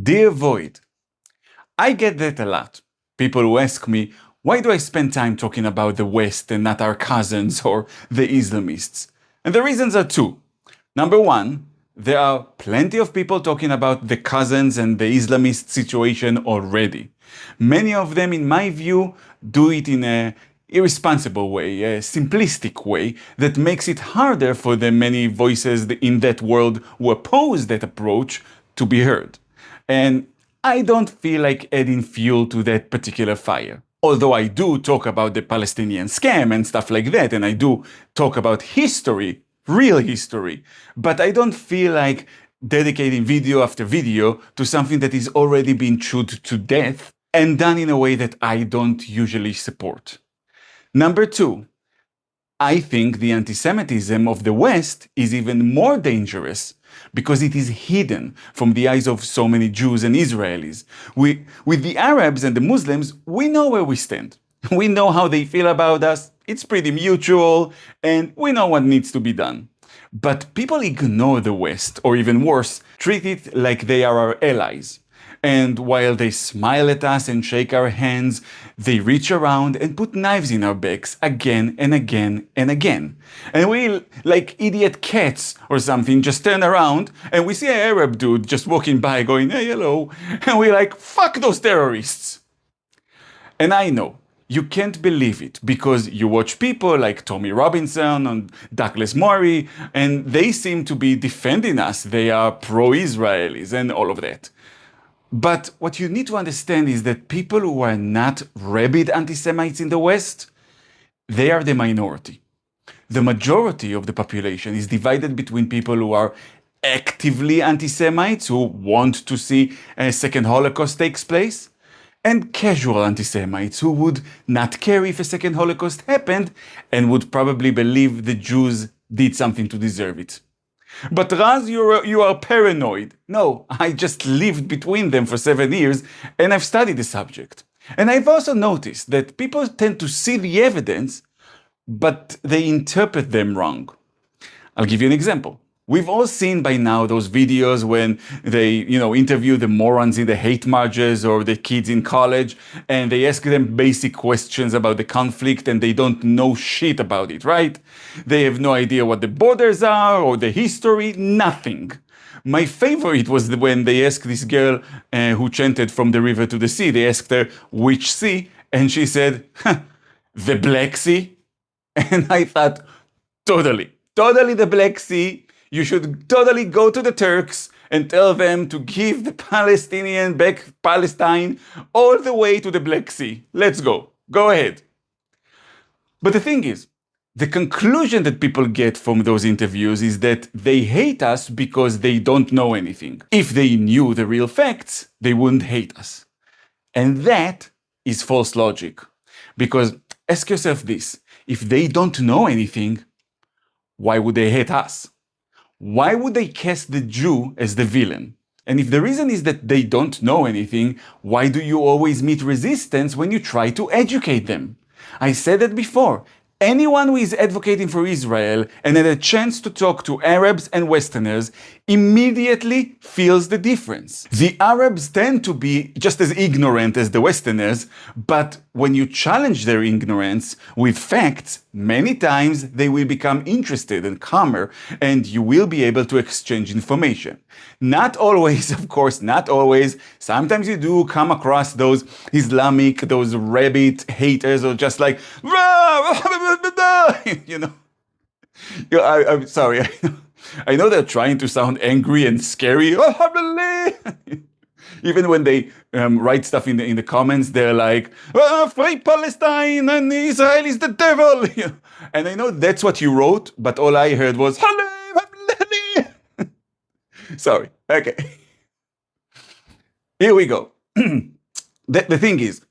Dear Void, I get that a lot. People who ask me, why do I spend time talking about the West and not our cousins or the Islamists? And the reasons are two. Number one, there are plenty of people talking about the cousins and the Islamist situation already. Many of them, in my view, do it in a irresponsible way, a simplistic way that makes it harder for the many voices in that world who oppose that approach to be heard. And I don't feel like adding fuel to that particular fire. Although I do talk about the Palestinian scam and stuff like that, and I do talk about history, real history, but I don't feel like dedicating video after video to something that is already being chewed to death and done in a way that I don't usually support. Number two, I think the antisemitism of the West is even more dangerous because it is hidden from the eyes of so many Jews and Israelis. With the Arabs and the Muslims, we know where we stand. We know how they feel about us. It's pretty mutual, and we know what needs to be done. But people ignore the West, or even worse, treat it like they are our allies. And while they smile at us and shake our hands, they reach around and put knives in our backs again and again and again. And we, like idiot cats or something, just turn around and we see an Arab dude just walking by going, hey, hello. And we're like, fuck those terrorists. And I know, you can't believe it because you watch people like Tommy Robinson and Douglas Murray, and they seem to be defending us. They are pro-Israelis and all of that. But what you need to understand is that people who are not rabid anti-Semites in the West, they are the minority. The majority of the population is divided between people who are actively anti-Semites, who want to see a second Holocaust takes place, and casual anti-Semites who would not care if a second Holocaust happened and would probably believe the Jews did something to deserve it. But Raz, you are paranoid. No, I just lived between them for 7 years and I've studied the subject. And I've also noticed that people tend to see the evidence, but they interpret them wrong. I'll give you an example. We've all seen by now those videos when they, interview the morons in the hate marches or the kids in college, and they ask them basic questions about the conflict and they don't know shit about it, right? They have no idea what the borders are or the history, nothing. My favorite was when they asked this girl who chanted from the river to the sea, they asked her, which sea? And she said, the Black Sea. And I thought, totally the Black Sea. You should totally go to the Turks and tell them to give the Palestinian back Palestine all the way to the Black Sea. Let's go. Go ahead. But the thing is, the conclusion that people get from those interviews is that they hate us because they don't know anything. If they knew the real facts, they wouldn't hate us. And that is false logic. Because ask yourself this, if they don't know anything, why would they hate us? Why would they cast the Jew as the villain? And if the reason is that they don't know anything, why do you always meet resistance when you try to educate them? I said that before. Anyone who is advocating for Israel and had a chance to talk to Arabs and Westerners immediately feels the difference. The Arabs tend to be just as ignorant as the Westerners, but when you challenge their ignorance with facts, many times they will become interested and calmer, and you will be able to exchange information. Not always, of course, not always. Sometimes you do come across those Islamic, those rabid haters, or just like, I'm sorry. I know they're trying to sound angry and scary. Even when they write stuff in the comments, they're like, free Palestine and Israel is the devil. And I know that's what you wrote, but all I heard was, sorry. Okay. Here we go. The thing is,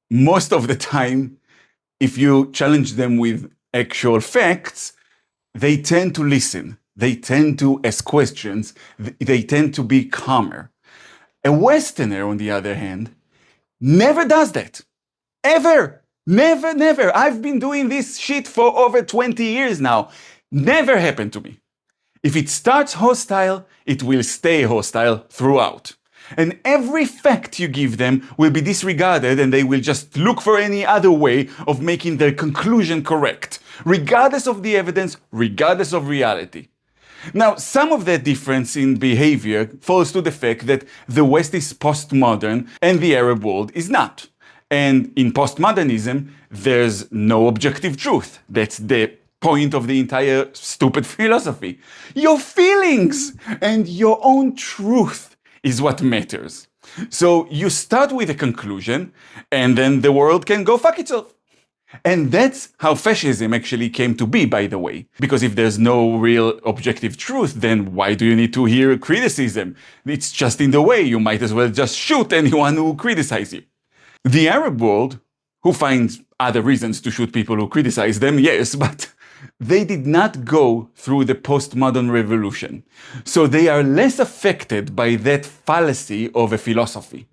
most of the time, if you challenge them with actual facts, they tend to listen. They tend to ask questions. They tend to be calmer. A Westerner, on the other hand, never does that. Ever. Never. I've been doing this shit for over 20 years now. Never happened to me. If it starts hostile, it will stay hostile throughout. And every fact you give them will be disregarded, and they will just look for any other way of making their conclusion correct, regardless of the evidence, regardless of reality. Now, some of that difference in behavior falls to the fact that the West is postmodern and the Arab world is not. And in postmodernism, there's no objective truth. That's the point of the entire stupid philosophy. Your feelings and your own truth is what matters. So you start with a conclusion, and then the world can go fuck itself. And that's how fascism actually came to be, by the way. Because if there's no real objective truth, then why do you need to hear criticism? It's just in the way. You might as well just shoot anyone who criticizes you. The Arab world, who finds other reasons to shoot people who criticize them, yes, but they did not go through the postmodern revolution. So they are less affected by that fallacy of a philosophy.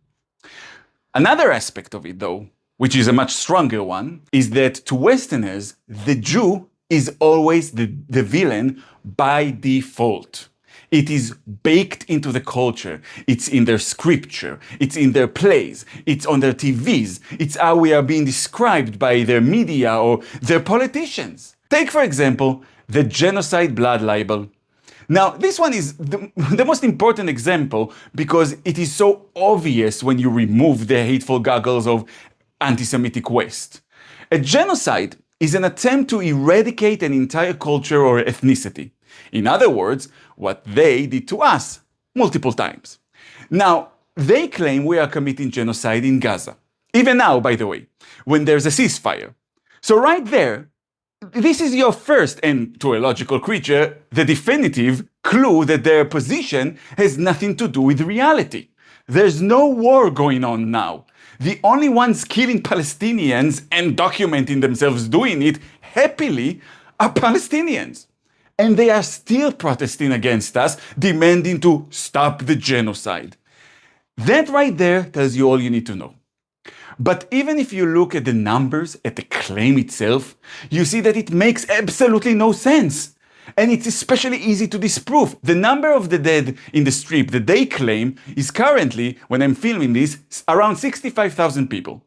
Another aspect of it, though, which is a much stronger one, is that to Westerners, the Jew is always the villain by default. It is baked into the culture. It's in their scripture. It's in their plays. It's on their TVs. It's how we are being described by their media or their politicians. Take, for example, the genocide blood libel. Now, this one is the most important example because it is so obvious when you remove the hateful goggles of anti-Semitic West. A genocide is an attempt to eradicate an entire culture or ethnicity. In other words, what they did to us multiple times. Now, they claim we are committing genocide in Gaza. Even now, by the way, when there's a ceasefire. So right there, this is your first, and to a logical creature, the definitive clue that their position has nothing to do with reality. There's no war going on now. The only ones killing Palestinians and documenting themselves doing it happily are Palestinians. And they are still protesting against us, demanding to stop the genocide. That right there tells you all you need to know. But even if you look at the numbers, at the claim itself, you see that it makes absolutely no sense. And it's especially easy to disprove. The number of the dead in the Strip that they claim is currently, when I'm filming this, around 65,000 people.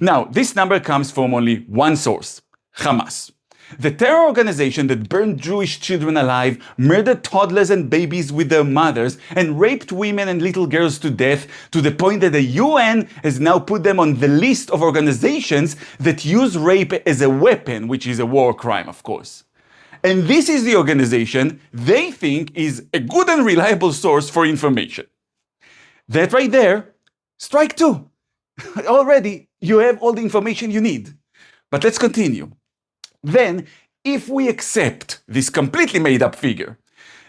Now, this number comes from only one source, Hamas. The terror organization that burned Jewish children alive, murdered toddlers and babies with their mothers, and raped women and little girls to death to the point that the UN has now put them on the list of organizations that use rape as a weapon, which is a war crime, of course. And this is the organization they think is a good and reliable source for information. That right there, strike two. Already, you have all the information you need. But let's continue. Then, if we accept this completely made-up figure,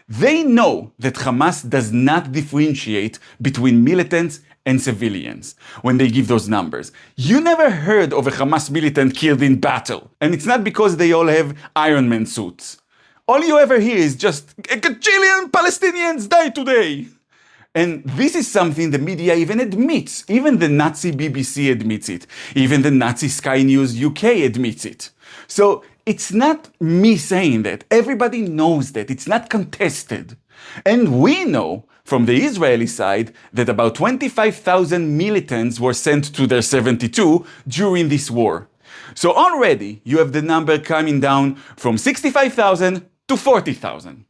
they know that Hamas does not differentiate between militants and civilians when they give those numbers. You never heard of a Hamas militant killed in battle, and it's not because they all have Iron Man suits. All you ever hear is just a gajillion Palestinians died today. And this is something the media even admits. Even the Nazi BBC admits it. Even the Nazi Sky News UK admits it. So it's not me saying that. Everybody knows that. It's not contested. And we know from the Israeli side that about 25,000 militants were sent to their 72 during this war. So already you have the number coming down from 65,000 to 40,000.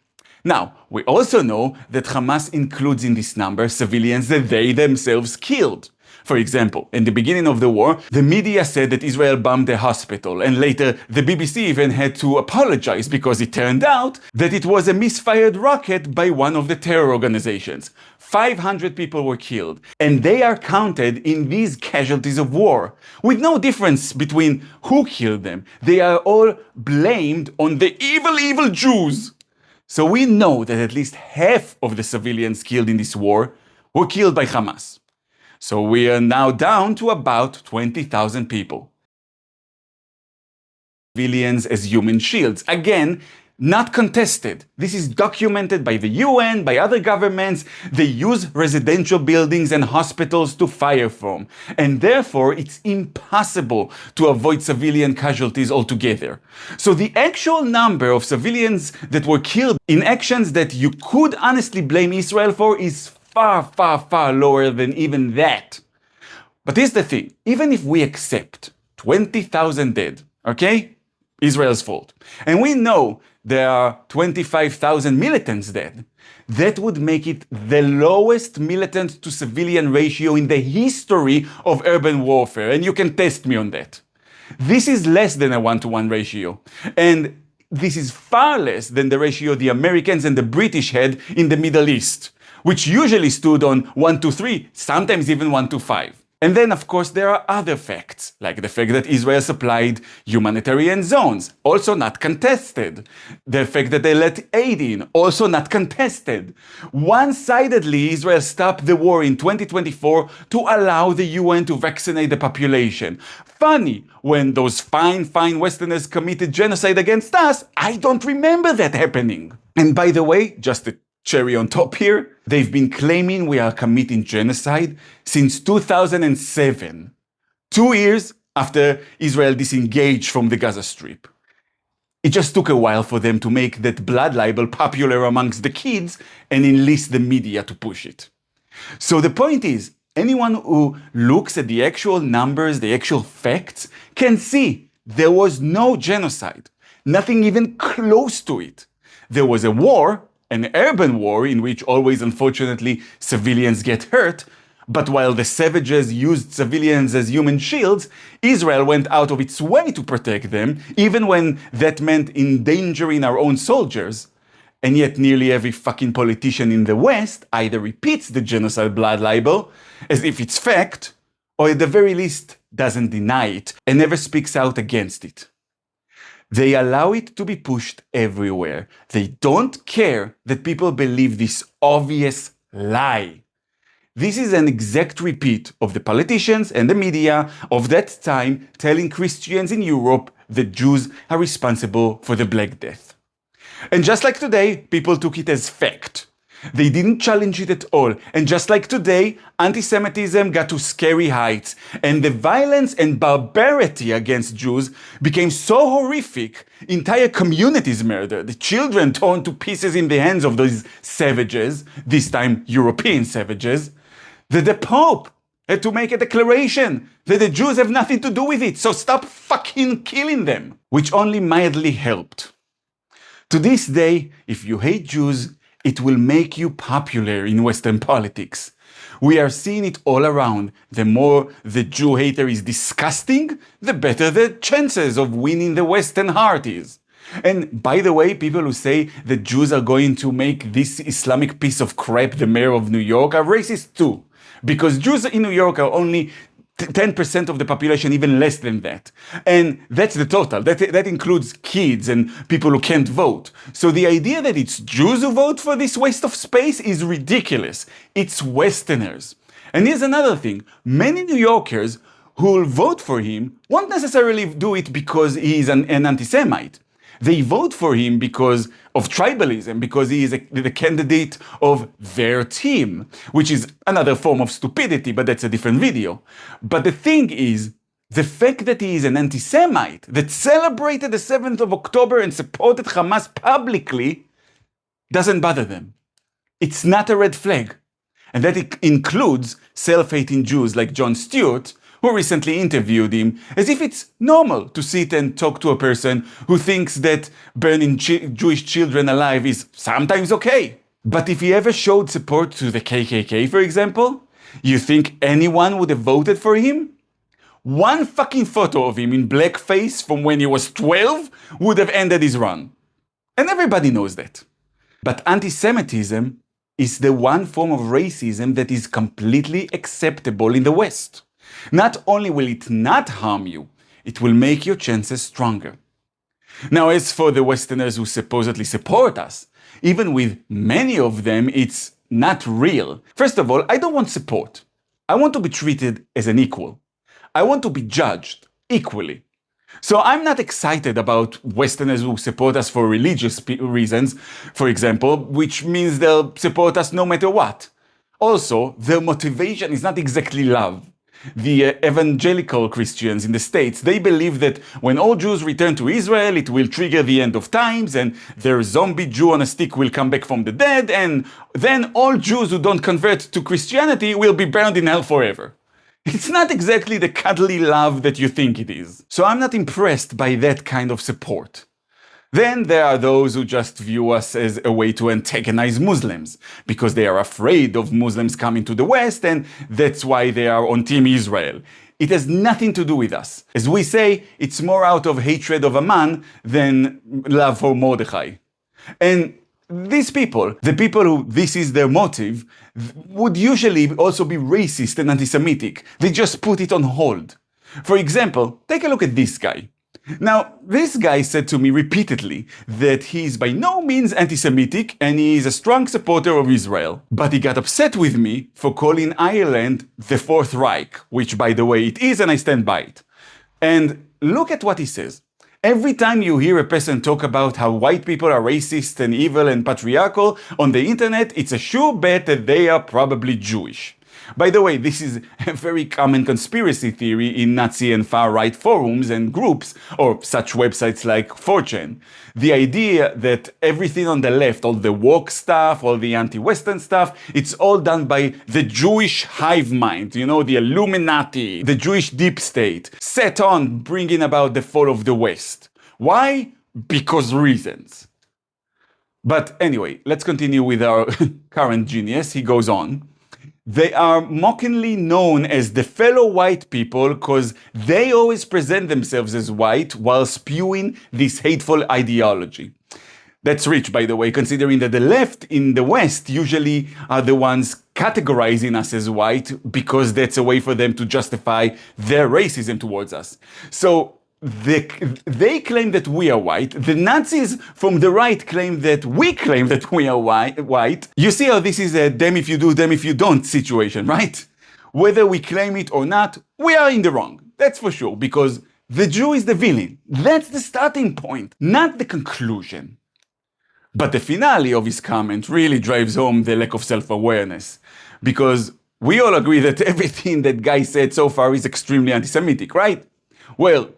Now, we also know that Hamas includes in this number civilians that they themselves killed. For example, in the beginning of the war, the media said that Israel bombed a hospital, and later the BBC even had to apologize because it turned out that it was a misfired rocket by one of the terror organizations. 500 people were killed, and they are counted in these casualties of war, with no difference between who killed them. They are all blamed on the evil Jews. So we know that at least half of the civilians killed in this war were killed by Hamas. So we are now down to about 20,000 people. Civilians as human shields. Again, not contested. This is documented by the UN, by other governments. They use residential buildings and hospitals to fire from. And therefore, it's impossible to avoid civilian casualties altogether. So the actual number of civilians that were killed in actions that you could honestly blame Israel for is far, far, far lower than even that. But here's the thing, even if we accept 20,000 dead, okay? Israel's fault. And we know there are 25,000 militants dead. That would make it the lowest militant to civilian ratio in the history of urban warfare. And you can test me on that. This is less than a 1-to-1 ratio. And this is far less than the ratio the Americans and the British had in the Middle East, which usually stood on 1-to-3, sometimes even 1-to-5. And then, of course, there are other facts, like the fact that Israel supplied humanitarian zones, also not contested. The fact that they let aid in, also not contested. One-sidedly, Israel stopped the war in 2024 to allow the UN to vaccinate the population. Funny, when those fine Westerners committed genocide against us, I don't remember that happening. And by the way, just a cherry on top here, they've been claiming we are committing genocide since 2007, 2 years after Israel disengaged from the Gaza Strip. It just took a while for them to make that blood libel popular amongst the kids and enlist the media to push it. So the point is, anyone who looks at the actual numbers, the actual facts, can see there was no genocide, nothing even close to it. There was a war, an urban war in which always, unfortunately, civilians get hurt, but while the savages used civilians as human shields, Israel went out of its way to protect them, even when that meant endangering our own soldiers. And yet nearly every fucking politician in the West either repeats the genocide blood libel as if it's fact, or at the very least doesn't deny it and never speaks out against it. They allow it to be pushed everywhere. They don't care that people believe this obvious lie. This is an exact repeat of the politicians and the media of that time telling Christians in Europe that Jews are responsible for the Black Death. And just like today, people took it as fact. They didn't challenge it at all. And just like today, antisemitism got to scary heights, and the violence and barbarity against Jews became so horrific, entire communities murdered, children torn to pieces in the hands of those savages, this time European savages, that the Pope had to make a declaration that the Jews have nothing to do with it, so stop fucking killing them, which only mildly helped. To this day, if you hate Jews, it will make you popular in Western politics. We are seeing it all around. The more the Jew hater is disgusting, the better the chances of winning the Western heart is. And by the way, people who say that Jews are going to make this Islamic piece of crap the mayor of New York are racist too. Because Jews in New York are only 10% of the population, even less than that. And that's the total. That includes kids and people who can't vote. So the idea that it's Jews who vote for this waste of space is ridiculous. It's Westerners. And here's another thing. Many New Yorkers who will vote for him won't necessarily do it because he is an anti-Semite. They vote for him because of tribalism, because he is the candidate of their team, which is another form of stupidity, but that's a different video. But the thing is, the fact that he is an anti-Semite, that celebrated the 7th of October and supported Hamas publicly, doesn't bother them. It's not a red flag. And that includes self-hating Jews like Jon Stewart, who recently interviewed him, as if it's normal to sit and talk to a person who thinks that burning Jewish children alive is sometimes okay. But if he ever showed support to the KKK, for example, you think anyone would have voted for him? One fucking photo of him in blackface from when he was 12 would have ended his run. And everybody knows that. But anti-Semitism is the one form of racism that is completely acceptable in the West. Not only will it not harm you, it will make your chances stronger. Now, as for the Westerners who supposedly support us, even with many of them, it's not real. First of all, I don't want support. I want to be treated as an equal. I want to be judged equally. So I'm not excited about Westerners who support us for religious reasons, for example, which means they'll support us no matter what. Also, their motivation is not exactly love. The evangelical Christians in the States, they believe that when all Jews return to Israel, it will trigger the end of times, and their zombie Jew on a stick will come back from the dead, and then all Jews who don't convert to Christianity will be burned in hell forever. It's not exactly the cuddly love that you think it is. So I'm not impressed by that kind of support. Then there are those who just view us as a way to antagonize Muslims, because they are afraid of Muslims coming to the West, and that's why they are on Team Israel. It has nothing to do with us. As we say, it's more out of hatred of Aman than love for Mordechai. And these people, the people who this is their motive, would usually also be racist and anti-Semitic. They just put it on hold. For example, take a look at this guy. Now, this guy said to me repeatedly that he is by no means anti-Semitic and he is a strong supporter of Israel. But he got upset with me for calling Ireland the Fourth Reich, which by the way it is, and I stand by it. And look at what he says. Every time you hear a person talk about how white people are racist and evil and patriarchal on the internet, it's a sure bet that they are probably Jewish. By the way, this is a very common conspiracy theory in Nazi and far-right forums and groups, or such websites like 4chan. The idea that everything on the left, all the woke stuff, all the anti-Western stuff, it's all done by the Jewish hive mind, you know, the Illuminati, the Jewish deep state, set on bringing about the fall of the West. Why? Because reasons. But anyway, let's continue with our current genius. He goes on. They are mockingly known as the fellow white people because they always present themselves as white while spewing this hateful ideology. That's rich, by the way, considering that the left in the West usually are the ones categorizing us as white because that's a way for them to justify their racism towards us. So they claim that we are white. The Nazis from the right claim that we claim that we are white. You see how this is a damn if you do, damn if you don't situation, right? Whether we claim it or not, we are in the wrong. That's for sure, because the Jew is the villain. That's the starting point, not the conclusion. But the finale of his comment really drives home the lack of self-awareness, because we all agree that everything that guy said so far is extremely anti-Semitic, right? Well,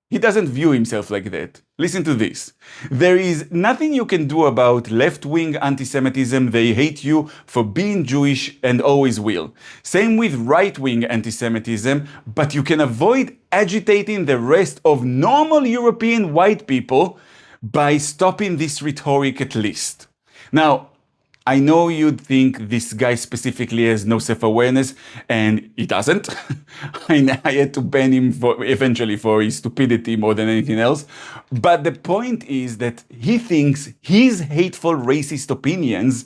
he doesn't view himself like that. Listen to this. There is nothing you can do about left-wing anti-Semitism. They hate you for being Jewish and always will. Same with right-wing anti-Semitism, but you can avoid agitating the rest of normal European white people by stopping this rhetoric at least. Now, I know you'd think this guy specifically has no self-awareness, and he doesn't. I had to ban him eventually for his stupidity more than anything else. But the point is that he thinks his hateful racist opinions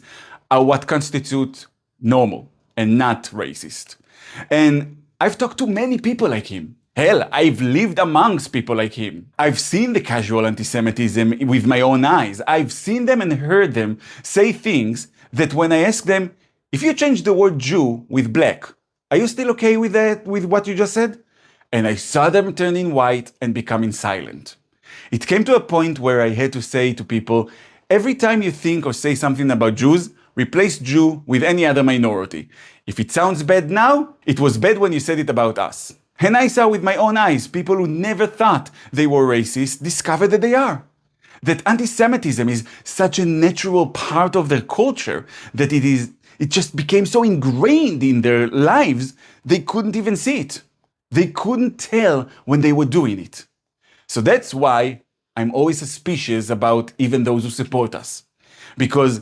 are what constitute normal and not racist. And I've talked to many people like him. Hell, I've lived amongst people like him. I've seen the casual anti-Semitism with my own eyes. I've seen them and heard them say things that when I ask them, if you change the word Jew with black, are you still okay with that, with what you just said? And I saw them turning white and becoming silent. It came to a point where I had to say to people, every time you think or say something about Jews, replace Jew with any other minority. If it sounds bad now, it was bad when you said it about us. And I saw with my own eyes people who never thought they were racist discover that they are. That anti-Semitism is such a natural part of their culture that it just became so ingrained in their lives, they couldn't even see it. They couldn't tell when they were doing it. So that's why I'm always suspicious about even those who support us. Because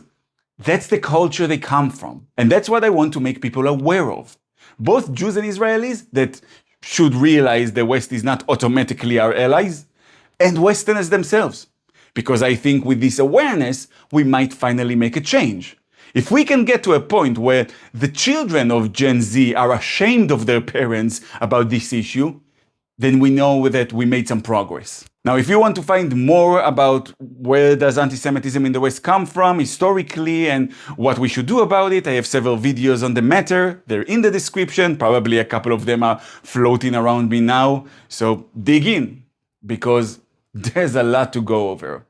that's the culture they come from. And that's what I want to make people aware of. Both Jews and Israelis that should realize the West is not automatically our allies, and Westerners themselves. Because I think with this awareness, we might finally make a change. If we can get to a point where the children of Gen Z are ashamed of their parents about this issue, then we know that we made some progress. Now, if you want to find more about where does anti-Semitism in the West come from historically and what we should do about it, I have several videos on the matter. They're in the description. Probably a couple of them are floating around me now. So dig in, because there's a lot to go over.